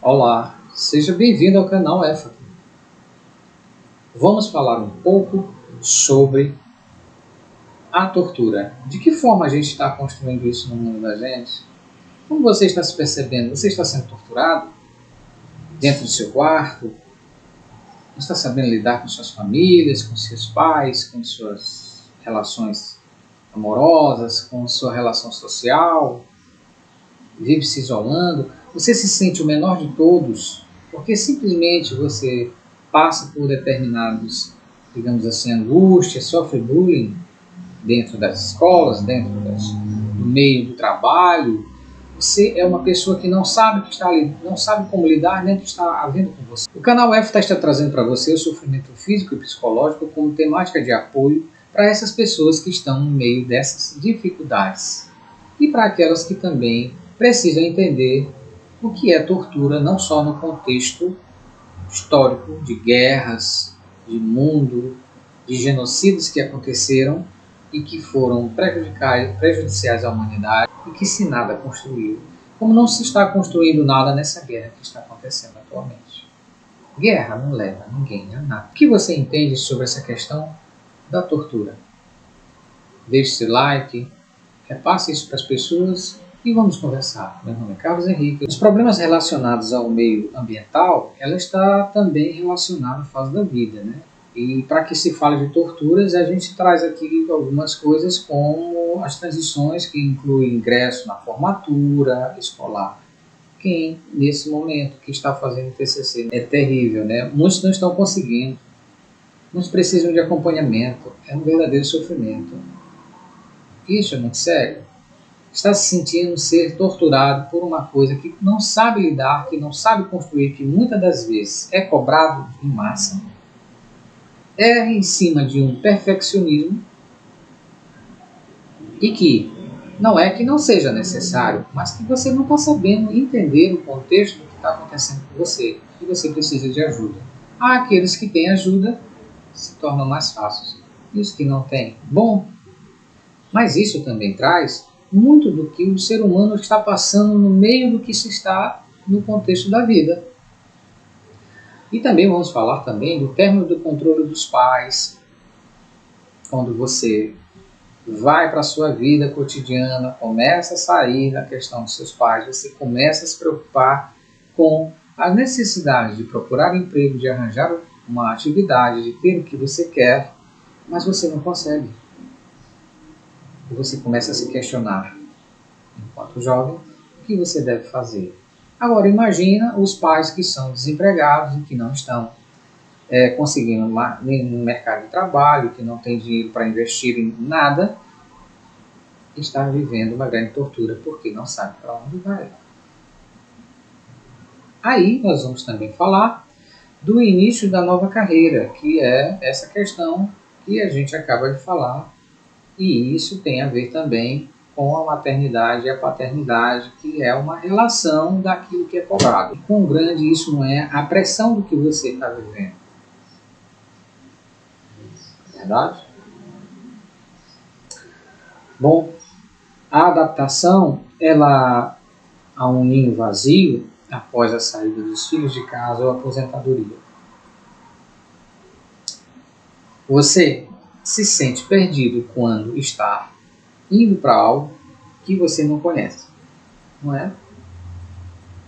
Olá, seja bem-vindo ao canal EFAT. Vamos falar um pouco sobre a tortura. De que forma a gente está construindo isso no mundo da gente? Como você está se percebendo? Você está sendo torturado dentro do seu quarto? Está sabendo lidar com suas famílias, com seus pais, com suas relações amorosas, com sua relação social? Vive se isolando? Você se sente o menor de todos porque simplesmente você passa por determinados, digamos assim, angústias, sofre bullying dentro das escolas, do meio do trabalho. Você é uma pessoa que não sabe que está ali, não sabe como lidar, nem o que está havendo com você. O canal EFTA está trazendo para você o sofrimento físico e psicológico como temática de apoio para essas pessoas que estão no meio dessas dificuldades e para aquelas que também precisam entender o que é tortura, não só no contexto histórico de guerras, de mundo, de genocídios que aconteceram e que foram prejudiciais à humanidade e que se nada construiu, como não se está construindo nada nessa guerra que está acontecendo atualmente. Guerra não leva ninguém a nada. O que você entende sobre essa questão da tortura? Deixe seu like, repasse isso para as pessoas e vamos conversar. Meu nome é Carlos Henrique. Os problemas relacionados ao meio ambiental, ela está também relacionada à fase da vida, né? E para que se fale de torturas, a gente traz aqui algumas coisas como as transições que incluem ingresso na formatura escolar. Quem, nesse momento, que está fazendo TCC é terrível, né? Muitos não estão conseguindo. Muitos precisam de acompanhamento. É um verdadeiro sofrimento. Isso é muito sério. Está se sentindo ser torturado por uma coisa que não sabe lidar, que não sabe construir, que muitas das vezes é cobrado em massa, é em cima de um perfeccionismo e que não é que não seja necessário, mas que você não está sabendo entender o contexto do que está acontecendo com você e você precisa de ajuda. Há aqueles que têm ajuda, se tornam mais fáceis, e os que não têm, bom, mas isso também traz muito do que o ser humano está passando no meio do que se está no contexto da vida. E também vamos falar também do término do controle dos pais, quando você vai para a sua vida cotidiana, começa a sair da questão dos seus pais, você começa a se preocupar com a necessidade de procurar emprego, de arranjar uma atividade, de ter o que você quer, mas você não consegue. E você começa a se questionar, enquanto jovem, o que você deve fazer. Agora imagina os pais que são desempregados e que não estão conseguindo nenhum mercado de trabalho, que não tem dinheiro para investir em nada, está vivendo uma grande tortura porque não sabe para onde vai. Aí nós vamos também falar do início da nova carreira, que é essa questão que a gente acaba de falar, e isso tem a ver também com a maternidade e a paternidade, que é uma relação daquilo que é cobrado. Quão grande isso não é a pressão do que você está vivendo. Verdade? Bom, a adaptação, ela a um ninho vazio após a saída dos filhos de casa ou aposentadoria. Você se sente perdido quando está indo para algo que você não conhece, não é?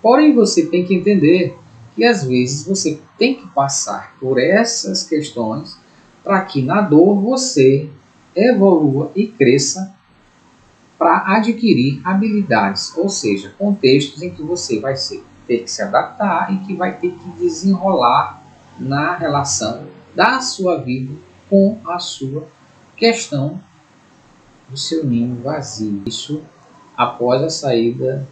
Porém, você tem que entender que às vezes você tem que passar por essas questões para que na dor você evolua e cresça para adquirir habilidades, ou seja, contextos em que você vai ter que se adaptar e que vai ter que desenrolar na relação da sua vida com a sua questão do seu ninho vazio. Isso após a saída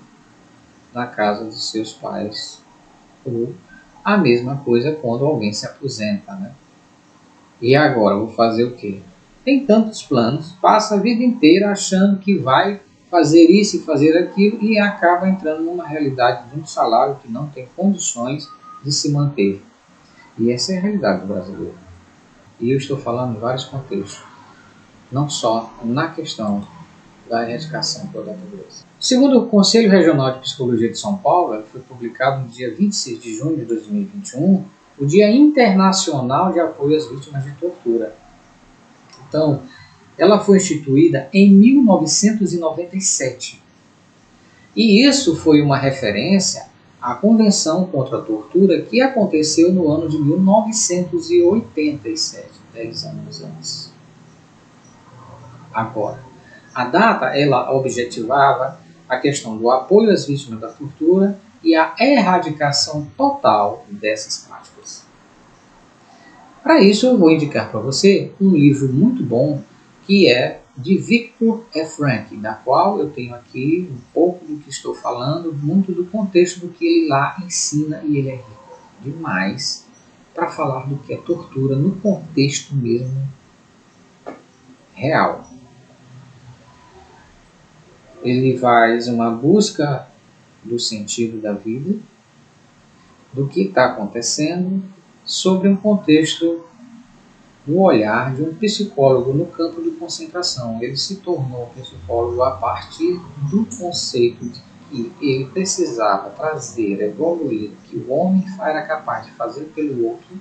da casa dos seus pais, ou a mesma coisa quando alguém se aposenta, né? E agora, vou fazer o quê? Tem tantos planos, passa a vida inteira achando que vai fazer isso e fazer aquilo e acaba entrando numa realidade de um salário que não tem condições de se manter. E essa é a realidade do brasileiro. E eu estou falando em vários contextos, não só na questão da erradicação da pobreza. Segundo o Conselho Regional de Psicologia de São Paulo, foi publicado no dia 26 de junho de 2021, o Dia Internacional de Apoio às Vítimas de Tortura. Então, ela foi instituída em 1997. E isso foi uma referência à Convenção contra a Tortura que aconteceu no ano de 1987, 10 anos antes. Agora, a data ela objetivava a questão do apoio às vítimas da tortura e a erradicação total dessas práticas. Para isso, eu vou indicar para você um livro muito bom que é de Viktor Frankl, da qual eu tenho aqui um pouco do que estou falando, muito do contexto do que ele lá ensina, e ele é rico demais para falar do que é tortura no contexto mesmo real. Ele faz uma busca do sentido da vida, do que está acontecendo, sobre um contexto, o olhar de um psicólogo no campo de concentração. Ele se tornou psicólogo a partir do conceito de que ele precisava trazer, evoluir, que o homem era capaz de fazer pelo outro.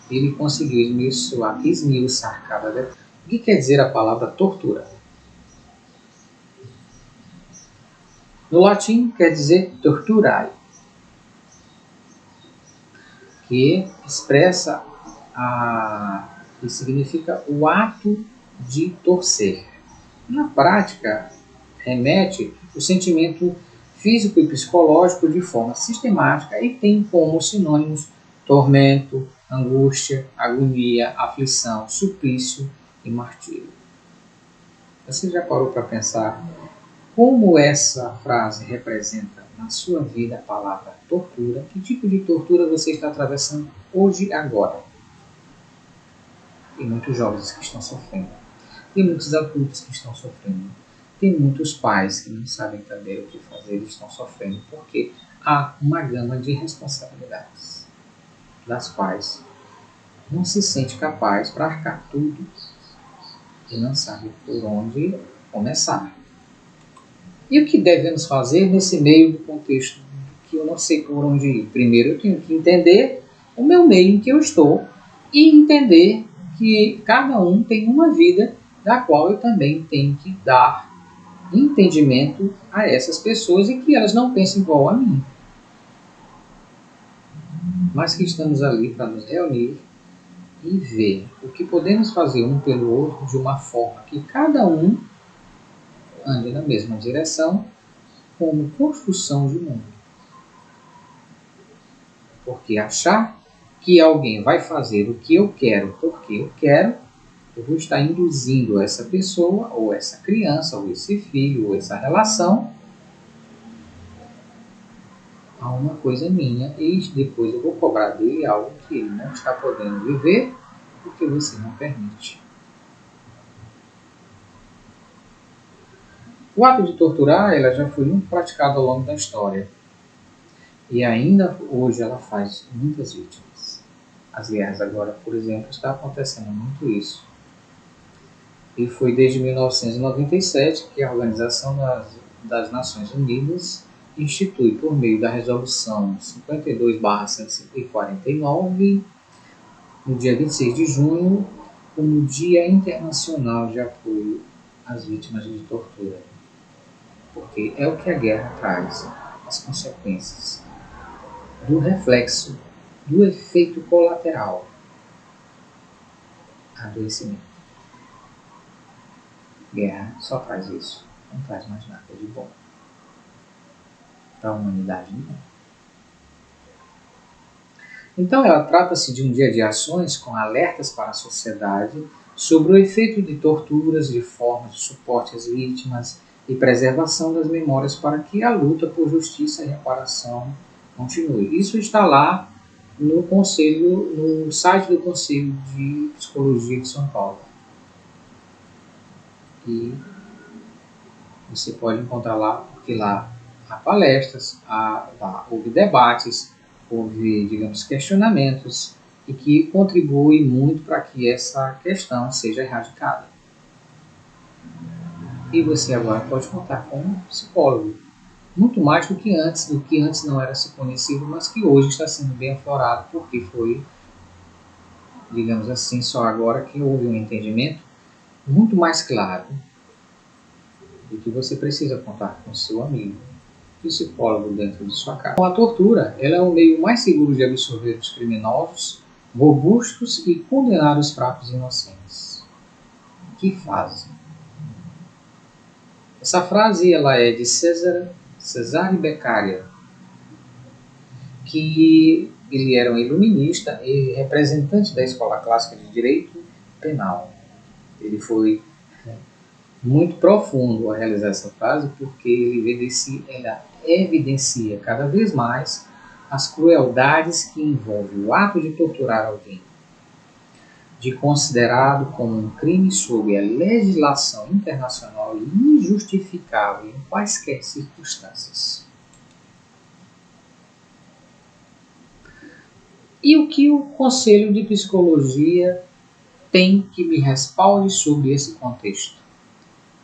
Ele conseguiu esmiuçar cada detalhe. O que quer dizer a palavra tortura? No latim quer dizer torturae, que expressa que significa o ato de torcer. Na prática, remete o sentimento físico e psicológico de forma sistemática e tem como sinônimos tormento, angústia, agonia, aflição, suplício e martírio. Você já parou para pensar como essa frase representa na sua vida a palavra tortura? Que tipo de tortura você está atravessando hoje, agora? Tem muitos jovens que estão sofrendo. Tem muitos adultos que estão sofrendo. Tem muitos pais que não sabem também o que fazer e estão sofrendo porque há uma gama de responsabilidades das quais não se sente capaz para arcar tudo e não sabe por onde começar. E o que devemos fazer nesse meio do contexto que eu não sei por onde ir? Primeiro eu tenho que entender o meu meio em que eu estou e entender que cada um tem uma vida da qual eu também tenho que dar entendimento a essas pessoas e que elas não pensem igual a mim. Mas que estamos ali para nos reunir e ver o que podemos fazer um pelo outro de uma forma que cada um ande na mesma direção, como construção de mundo. Porque achar que alguém vai fazer o que eu quero porque eu quero, eu vou estar induzindo essa pessoa, ou essa criança, ou esse filho, ou essa relação a uma coisa minha, e depois eu vou cobrar dele algo que ele não está podendo viver porque você não permite. O ato de torturar ela já foi muito praticado ao longo da história. E ainda hoje ela faz muitas vítimas. As guerras agora, por exemplo, está acontecendo muito isso. E foi desde 1997 que a Organização das Nações Unidas institui, por meio da Resolução 52/149, no dia 26 de junho, como Dia Internacional de Apoio às Vítimas de Tortura. Porque é o que a guerra traz, as consequências do reflexo, do efeito colateral, adoecimento. Guerra só traz isso, não traz mais nada de bom para a humanidade. Não. Então ela trata-se de um dia de ações com alertas para a sociedade sobre o efeito de torturas, de formas de suporte às vítimas e preservação das memórias para que a luta por justiça e reparação continue. Isso está lá no site do Conselho de Psicologia de São Paulo. E você pode encontrar lá, porque lá há palestras, houve debates, houve, digamos, questionamentos e que contribuem muito para que essa questão seja erradicada. E você agora pode contar com um psicólogo. Muito mais do que antes não era se conhecido, mas que hoje está sendo bem aflorado, porque foi, digamos assim, só agora que houve um entendimento muito mais claro de que você precisa contar com seu amigo, psicólogo dentro de sua casa. A tortura ela é o meio mais seguro de absorver os criminosos, robustos e condenar os fracos e inocentes. Que fazem? Essa frase ela é de Cesare Beccaria, que ele era um iluminista e representante da escola clássica de direito penal. Ele foi muito profundo a realizar essa frase porque ele evidencia cada vez mais as crueldades que envolvem o ato de torturar alguém, de considerado como um crime sob a legislação internacional e injustificável em quaisquer circunstâncias. E o que o Conselho de Psicologia tem que me respalde sobre esse contexto?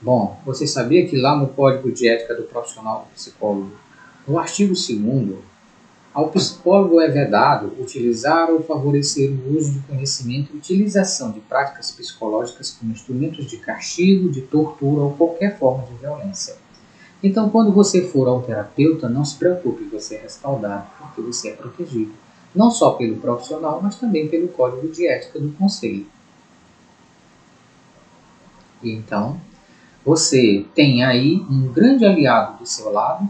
Bom, você sabia que lá no Código de Ética do Profissional do Psicólogo, no artigo 2º, ao psicólogo é vedado utilizar ou favorecer o uso de conhecimento e utilização de práticas psicológicas como instrumentos de castigo, de tortura ou qualquer forma de violência. Então, quando você for ao terapeuta, não se preocupe, você é respaldado, porque você é protegido, não só pelo profissional, mas também pelo Código de Ética do Conselho. Então, você tem aí um grande aliado do seu lado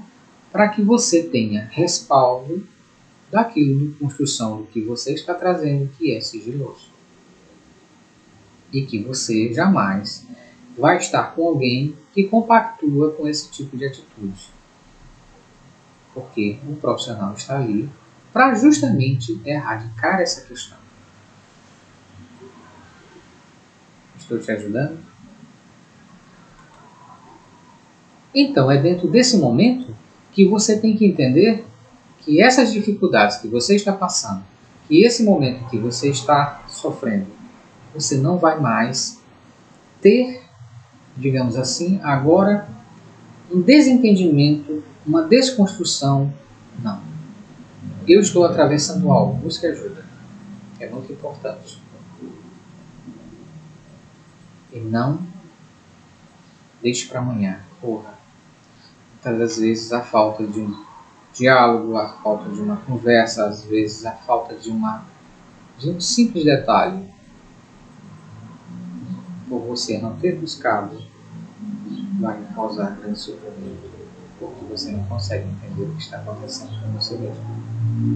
para que você tenha respaldo daquilo de construção do que você está trazendo que é sigiloso. E que você jamais vai estar com alguém que compactua com esse tipo de atitude. Porque o profissional está ali para justamente erradicar essa questão. Estou te ajudando? Então, é dentro desse momento que você tem que entender que essas dificuldades que você está passando, que esse momento que você está sofrendo, você não vai mais ter, digamos assim, agora um desentendimento, uma desconstrução. Não. Eu estou atravessando algo, busque ajuda. É muito importante. E não deixe para amanhã. Porra. Muitas das vezes a falta de um diálogo, a falta de uma conversa, às vezes a falta de um simples detalhe, por você não ter buscado, vai causar grande sofrimento, porque você não consegue entender o que está acontecendo com você mesmo.